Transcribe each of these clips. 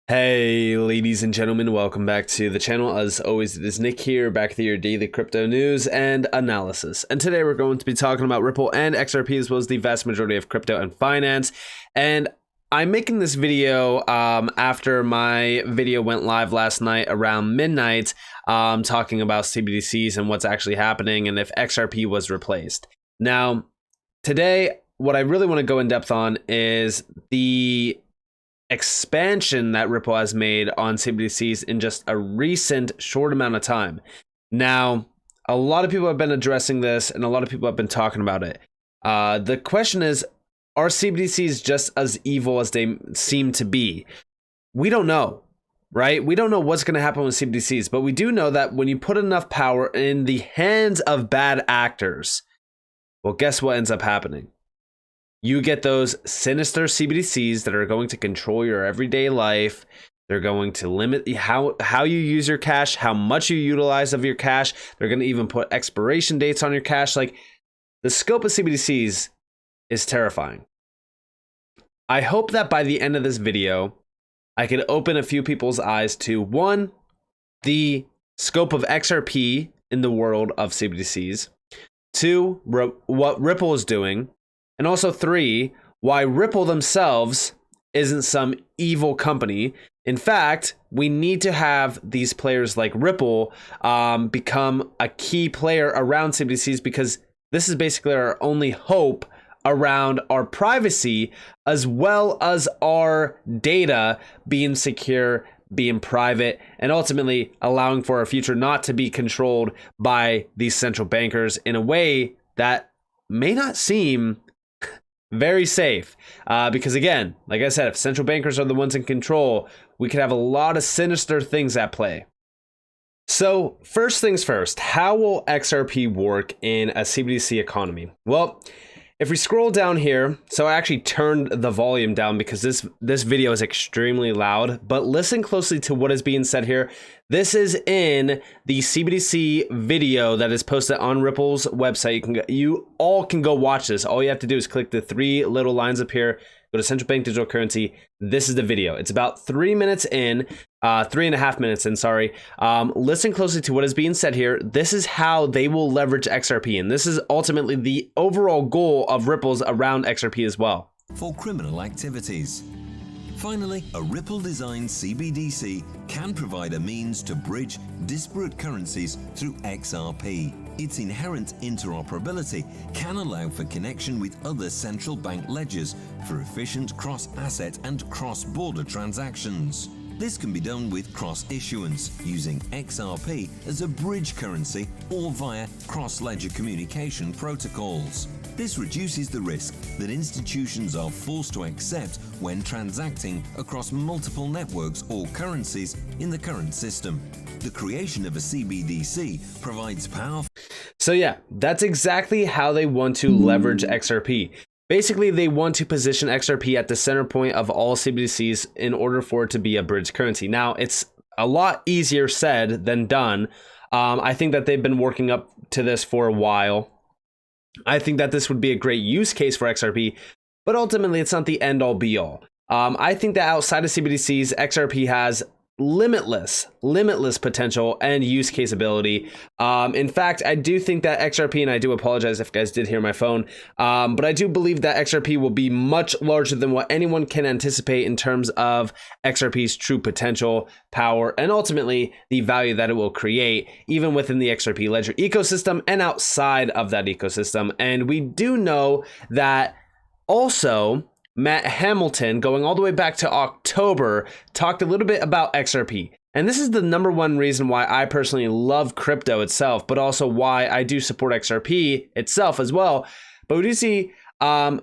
Hey ladies and gentlemen, welcome back to the channel. As always, it is Nick here, back with your daily crypto news and analysis. And today we're going to be talking about Ripple and XRP, as well as the vast majority of crypto and finance. And I'm making this video after my video went live last night around midnight, talking about CBDCs and what's actually happening and if XRP was replaced. Now, today, what I really want to go in depth on is the expansion that Ripple has made on CBDCs in just a recent short amount of time. Now, a lot of people have been addressing this and a lot of people have been talking about it. The question is, are CBDCs just as evil as they seem to be? We don't know, right? We don't know what's going to happen with CBDCs, but we do know that when you put enough power in the hands of bad actors, well, guess what ends up happening? You get those sinister CBDCs that are going to control your everyday life. They're going to limit how you use your cash, how much you utilize of your cash. They're going to even put expiration dates on your cash. Like, the scope of CBDCs is terrifying. I hope that by the end of this video, I can open a few people's eyes to, one, the scope of XRP in the world of CBDCs. Two, what Ripple is doing. And also three, why Ripple themselves isn't some evil company. In fact, we need to have these players like Ripple become a key player around CBDCs, because this is basically our only hope around our privacy, as well as our data being secure, being private, and ultimately allowing for our future not to be controlled by these central bankers in a way that may not seem very safe, because again, like I said, if central bankers are the ones in control, we could have a lot of sinister things at play. So first things first, how will XRP work in a CBDC economy? Well, if we scroll down here, so I actually turned the volume down because this video is extremely loud, but listen closely to what is being said here. This is in the CBDC video that is posted on Ripple's website. You all can go watch this. All you have to do is click the three little lines up here, go to central bank digital currency. This is the video. It's about 3 minutes in, 3.5 minutes in, sorry. Listen closely to what is being said here. This is how they will leverage XRP, and this is ultimately the overall goal of Ripple's around XRP as well. For criminal activities. Finally, a Ripple-designed CBDC can provide a means to bridge disparate currencies through XRP. Its inherent interoperability can allow for connection with other central bank ledgers for efficient cross-asset and cross-border transactions. This can be done with cross-issuance, using XRP as a bridge currency or via cross-ledger communication protocols. This reduces the risk that institutions are forced to accept when transacting across multiple networks or currencies in the current system. The creation of a CBDC provides powerful... So yeah, that's exactly how they want to leverage XRP. Basically, they want to position XRP at the center point of all CBDCs in order for it to be a bridge currency. Now, it's a lot easier said than done. I think that they've been working up to this for a while. I think that this would be a great use case for XRP, but ultimately it's not the end all be all. I think that outside of CBDCs, XRP has limitless potential and use case ability. In fact, I do think that XRP, and I do apologize if you guys did hear my phone, but I do believe that XRP will be much larger than what anyone can anticipate in terms of XRP's true potential, power, and ultimately the value that it will create, even within the XRP ledger ecosystem and outside of that ecosystem. And we do know that also Matt Hamilton, going all the way back to October, talked a little bit about XRP. And this is the number one reason why I personally love crypto itself, but also why I do support XRP itself as well. But we do see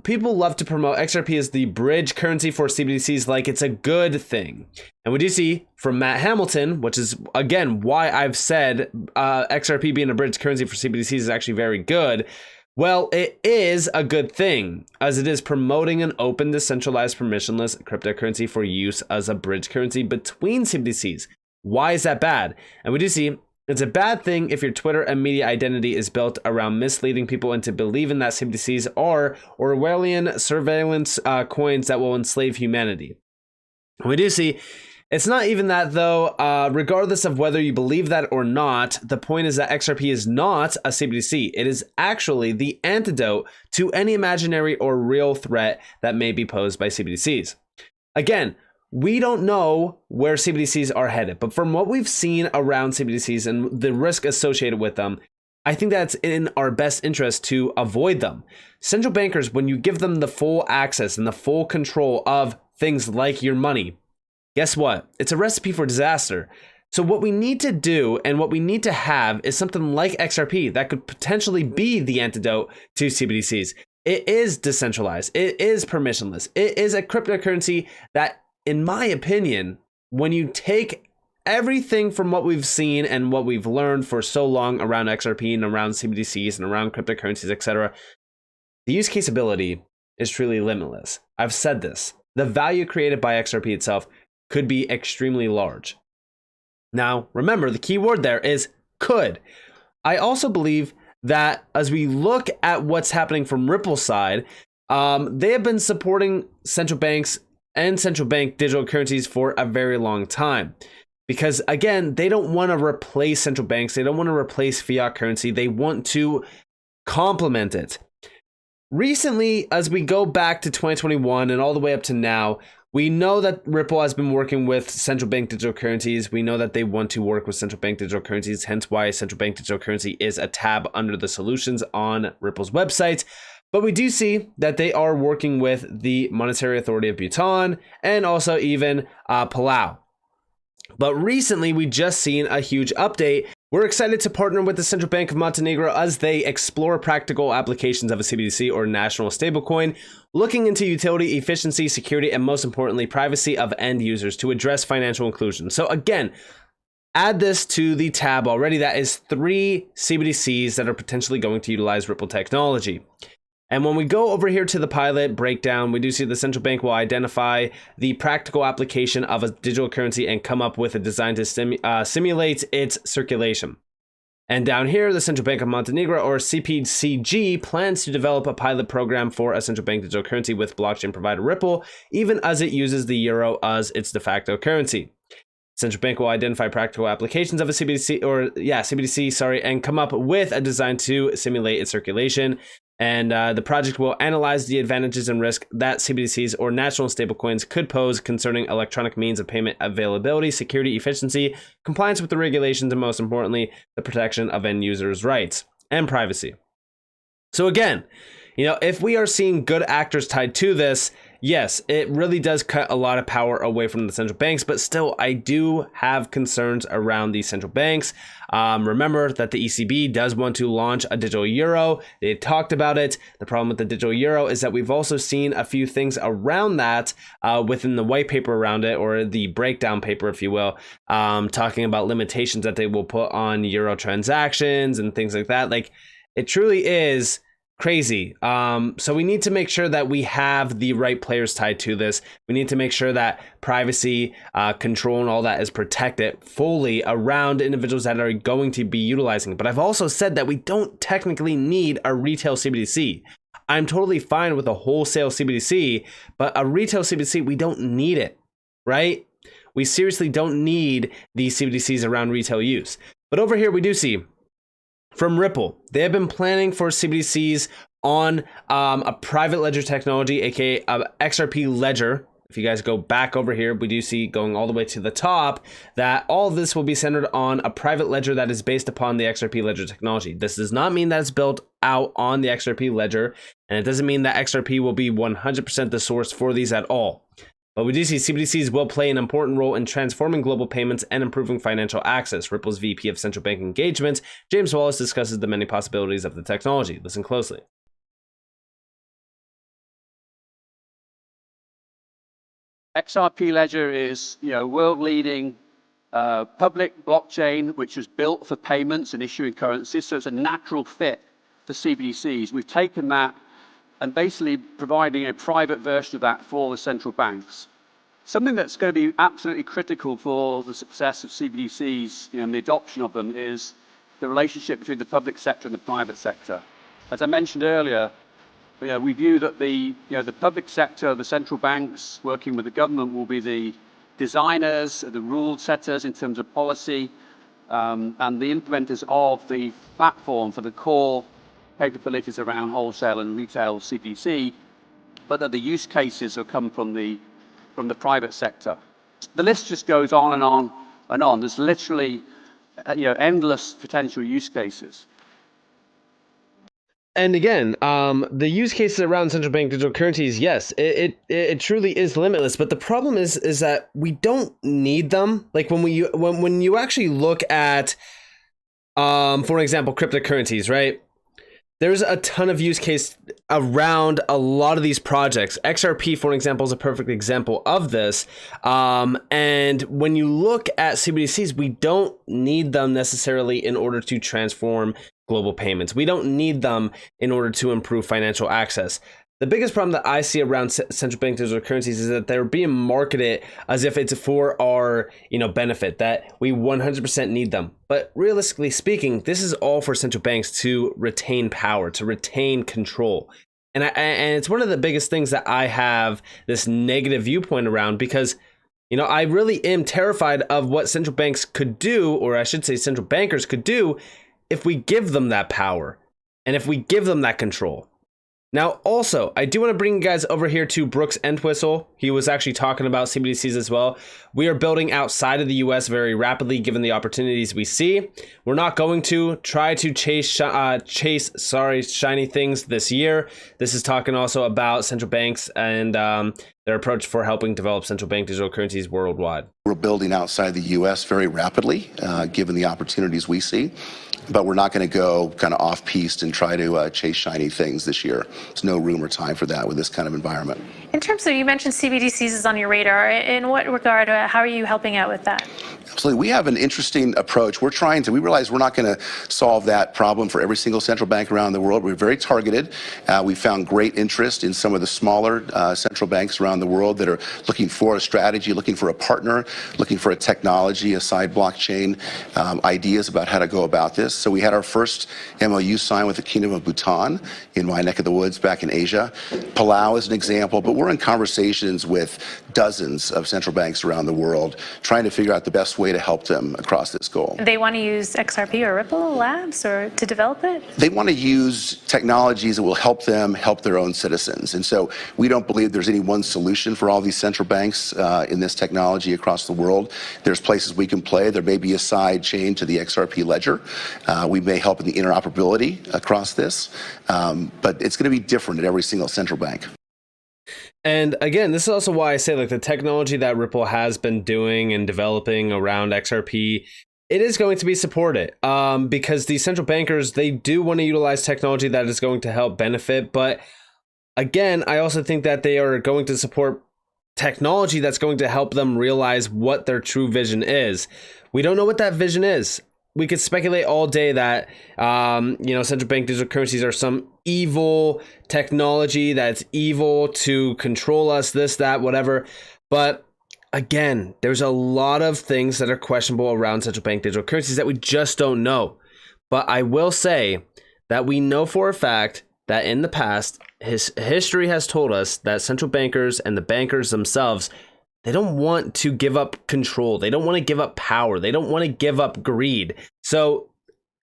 people love to promote XRP as the bridge currency for CBDCs like it's a good thing. And we do see from Matt Hamilton, which is, again, why I've said XRP being a bridge currency for CBDCs is actually very good. Well, it is a good thing, as it is promoting an open, decentralized, permissionless cryptocurrency for use as a bridge currency between CBDCs. Why is that bad? And we do see it's a bad thing if your Twitter and media identity is built around misleading people into believing that CBDCs are Orwellian surveillance coins that will enslave humanity. We do see It's not even that, though. Regardless of whether you believe that or not, the point is that XRP is not a CBDC. It is actually the antidote to any imaginary or real threat that may be posed by CBDCs. Again, we don't know where CBDCs are headed, but from what we've seen around CBDCs and the risk associated with them, I think that's in our best interest to avoid them. Central bankers, when you give them the full access and the full control of things like your money, guess what? It's a recipe for disaster. So what we need to do and what we need to have is something like XRP that could potentially be the antidote to CBDCs. It is decentralized. It is permissionless. It is a cryptocurrency that, in my opinion, when you take everything from what we've seen and what we've learned for so long around XRP and around CBDCs and around cryptocurrencies, etc., the use case ability is truly limitless. I've said this. The value created by XRP itself could be extremely large. Now, remember, the key word there is could. I also believe that as we look at what's happening from Ripple's side, they have been supporting central banks and central bank digital currencies for a very long time. Because again, they don't want to replace central banks. They don't want to replace fiat currency. They want to complement it. Recently, as we go back to 2021 and all the way up to now, we know that Ripple has been working with central bank digital currencies. We know that they want to work with central bank digital currencies, hence why central bank digital currency is a tab under the solutions on Ripple's website. But we do see that they are working with the Monetary Authority of Bhutan and also even Palau. But recently, we just seen a huge update. We're excited to partner with the Central Bank of Montenegro as they explore practical applications of a CBDC or national stablecoin, looking into utility, efficiency, security, and most importantly, privacy of end users to address financial inclusion. So again, add this to the tab already. That is 3 CBDCs that are potentially going to utilize Ripple technology. And when we go over here to the pilot breakdown, we do see the central bank will identify the practical application of a digital currency and come up with a design to simulate its circulation. And down here, the Central Bank of Montenegro, or CPCG, plans to develop a pilot program for a central bank digital currency with blockchain provider Ripple, even as it uses the euro as its de facto currency. Central bank will identify practical applications of a CBDC, and come up with a design to simulate its circulation. And the project will analyze the advantages and risk that CBDCs or national stablecoins could pose concerning electronic means of payment availability, security, efficiency, compliance with the regulations, and most importantly, the protection of end users' rights and privacy. So again, if we are seeing good actors tied to this, yes, it really does cut a lot of power away from the central banks, but still, I do have concerns around these central banks. Remember that the ECB does want to launch a digital euro. They talked about it. The problem with the digital euro is that we've also seen a few things around that within the white paper around it, or the breakdown paper, if you will, talking about limitations that they will put on euro transactions and things like that. Like, it truly is crazy. So we need to make sure that we have the right players tied to this. We need to make sure that privacy, control, and all that is protected fully around individuals that are going to be utilizing it. But I've also said that we don't technically need a retail CBDC. I'm totally fine with a wholesale CBDC, but a retail CBDC, we don't need it, right? We seriously don't need these CBDCs around retail use. But over here, we do see from Ripple, they have been planning for CBDCs on a private ledger technology, aka XRP ledger. If you guys go back over here, we do see going all the way to the top that all of this will be centered on a private ledger that is based upon the XRP ledger technology. This does not mean that it's built out on the XRP ledger, and it doesn't mean that XRP will be 100% the source for these at all. But we do see CBDCs will play an important role in transforming global payments and improving financial access. Ripple's VP of Central Bank Engagement, James Wallace, discusses the many possibilities of the technology. Listen closely. XRP Ledger is, world-leading public blockchain, which was built for payments and issuing currencies. So it's a natural fit for CBDCs. We've taken that and basically providing a private version of that for the central banks. Something that's going to be absolutely critical for the success of CBDCs, and the adoption of them, is the relationship between the public sector and the private sector. As I mentioned earlier, we view that the public sector, the central banks working with the government, will be the designers, the rule setters in terms of policy, and the implementers of the platform for the core capabilities around wholesale and retail CBDC, but that the use cases have come from the private sector. The list just goes on and on and on. There's literally endless potential use cases. And again, the use cases around central bank digital currencies, yes, it truly is limitless. But the problem is that we don't need them. Like when you actually look at, for example, cryptocurrencies, right? There's a ton of use case around a lot of these projects. XRP, for example, is a perfect example of this. And when you look at CBDCs, we don't need them necessarily in order to transform global payments. We don't need them in order to improve financial access. The biggest problem that I see around central bank digital currencies is that they're being marketed as if it's for our, benefit, that we 100% need them. But realistically speaking, this is all for central banks to retain power, to retain control. And it's one of the biggest things that I have this negative viewpoint around, because I really am terrified of what central banks could do, or I should say central bankers could do, if we give them that power and if we give them that control. Now, also, I do want to bring you guys over here to Brooks Entwistle. He was actually talking about CBDCs as well. We are building outside of the US very rapidly, given the opportunities we see. We're not going to try to chase shiny things this year. This is talking also about central banks and their approach for helping develop central bank digital currencies worldwide. We're building outside the US very rapidly, given the opportunities we see. But we're not going to go kind of off-piste and try to chase shiny things this year. There's no room or time for that with this kind of environment. In terms of, you mentioned CBDCs is on your radar. In what regard, how are you helping out with that? Absolutely. We have an interesting approach. We realize we're not going to solve that problem for every single central bank around the world. We're very targeted. We found great interest in some of the smaller central banks around the world that are looking for a strategy, looking for a partner, looking for a technology, a side blockchain, ideas about how to go about this. So we had our first MOU signed with the Kingdom of Bhutan in my neck of the woods back in Asia. Palau is an example, but we're in conversations with dozens of central banks around the world, trying to figure out the best way to help them across this goal. They want to use XRP or Ripple Labs or to develop it? They want to use technologies that will help them help their own citizens. And so we don't believe there's any one solution for all these central banks in this technology across the world. There's places we can play. There may be a side chain to the XRP ledger. We may help in the interoperability across this, but it's going to be different at every single central bank. And again, this is also why I say, like, the technology that Ripple has been doing and developing around XRP, it is going to be supported because these central bankers, they do want to utilize technology that is going to help benefit. But again, I also think that they are going to support technology that's going to help them realize what their true vision is. We don't know what that vision is. We could speculate all day that, central bank digital currencies are some evil technology that's evil to control us, this, that, whatever. But again, there's a lot of things that are questionable around central bank digital currencies that we just don't know. But I will say that we know for a fact that in the past, history has told us that central bankers and the bankers themselves, they don't want to give up control. They don't want to give up power. They don't want to give up greed. So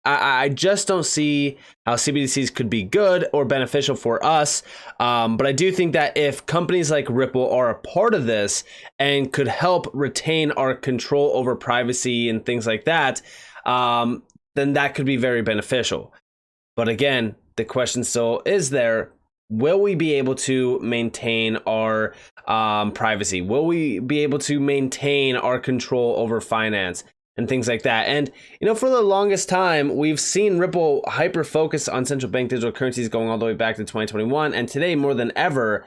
I just don't see how CBDCs could be good or beneficial for us. But I do think that if companies like Ripple are a part of this and could help retain our control over privacy and things like that, then that could be very beneficial. But again, the question still is there. Will we be able to maintain our privacy? Will we be able to maintain our control over finance and things like that? And, for the longest time, we've seen Ripple hyper focus on central bank digital currencies going all the way back to 2021. And today, more than ever,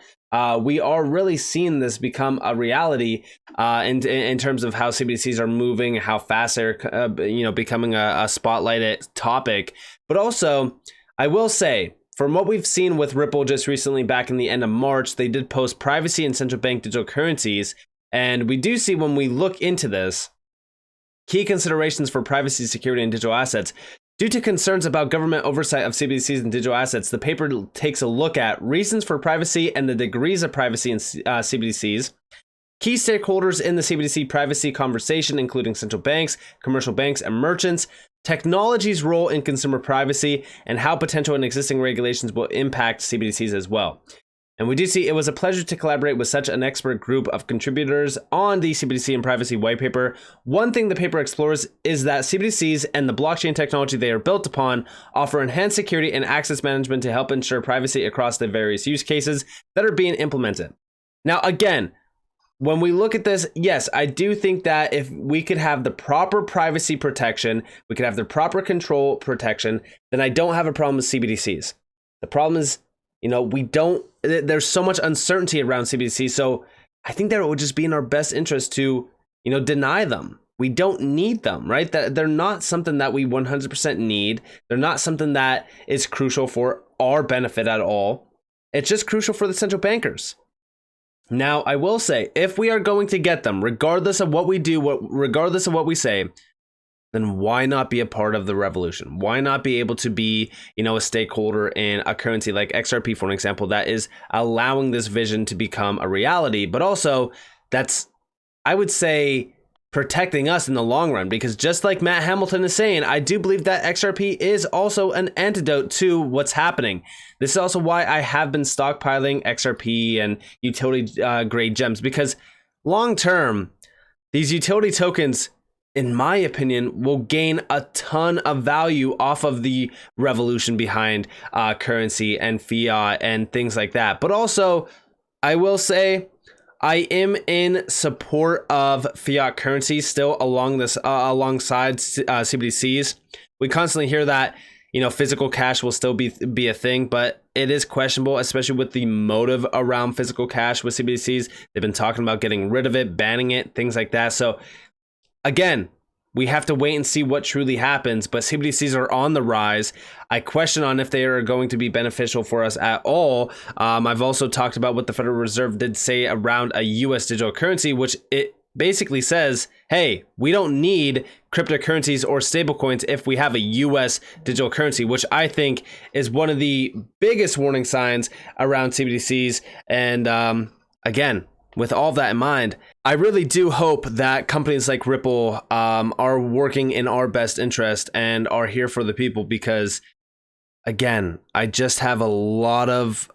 we are really seeing this become a reality in terms of how CBDCs are moving, how fast they're, becoming a spotlighted topic. But also, I will say, from what we've seen with Ripple just recently back in the end of March, they did post privacy and central bank digital currencies. And we do see when we look into this, key considerations for privacy, security, and digital assets. Due to concerns about government oversight of CBDCs and digital assets, the paper takes a look at reasons for privacy and the degrees of privacy in CBDCs, key stakeholders in the CBDC privacy conversation, including central banks, commercial banks, and merchants, technology's role in consumer privacy, and how potential and existing regulations will impact CBDCs as well. And we do see it was a pleasure to collaborate with such an expert group of contributors on the CBDC and privacy white paper. One thing the paper explores is that CBDCs and the blockchain technology they are built upon offer enhanced security and access management to help ensure privacy across the various use cases that are being implemented. Now, again, when we look at this, yes, I do think that if we could have the proper privacy protection, we could have the proper control protection, then I don't have a problem with CBDCs. The problem is, there's so much uncertainty around CBDC. So I think that it would just be in our best interest to, deny them. We don't need them, right? That they're not something that we 100% need. They're not something that is crucial for our benefit at all. It's just crucial for the central bankers. Now, I will say, if we are going to get them, regardless of what we do, regardless of what we say, then why not be a part of the revolution? Why not be able to be, a stakeholder in a currency like XRP, for an example, that is allowing this vision to become a reality, but also that's, I would say, protecting us in the long run, because just like Matt Hamilton is saying, I do believe that XRP is also an antidote to what's happening. This is also why I have been stockpiling XRP and utility grade gems, because long term, these utility tokens, in my opinion, will gain a ton of value off of the revolution behind currency and fiat and things like that. But also, I will say, I am in support of fiat currency still alongside CBDCs. We constantly hear that, physical cash will still be a thing, but it is questionable, especially with the motive around physical cash with CBDCs. They've been talking about getting rid of it, banning it, things like that. So again, we have to wait and see what truly happens, but CBDCs are on the rise. I question on if they are going to be beneficial for us at all. I've also talked about what the Federal Reserve did say around a US digital currency, which it basically says, hey, we don't need cryptocurrencies or stablecoins if we have a US digital currency, which I think is one of the biggest warning signs around CBDCs. And again, with all that in mind, I really do hope that companies like Ripple are working in our best interest and are here for the people, because again, I just have a lot of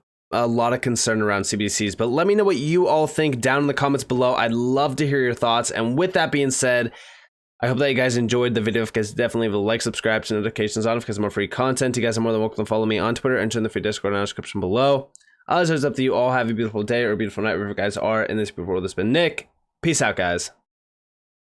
concern around CBDCs. But let me know what you all think down in the comments below. I'd love to hear your thoughts. And with that being said, I hope that you guys enjoyed the video. If you guys definitely leave a like, subscribe, turn notifications on because more free content. You guys are more than welcome to follow me on Twitter and join the free Discord in the description below. As it's up to you all. Have a beautiful day or a beautiful night wherever you guys are in this beautiful world. This has been Nick. Peace out, guys.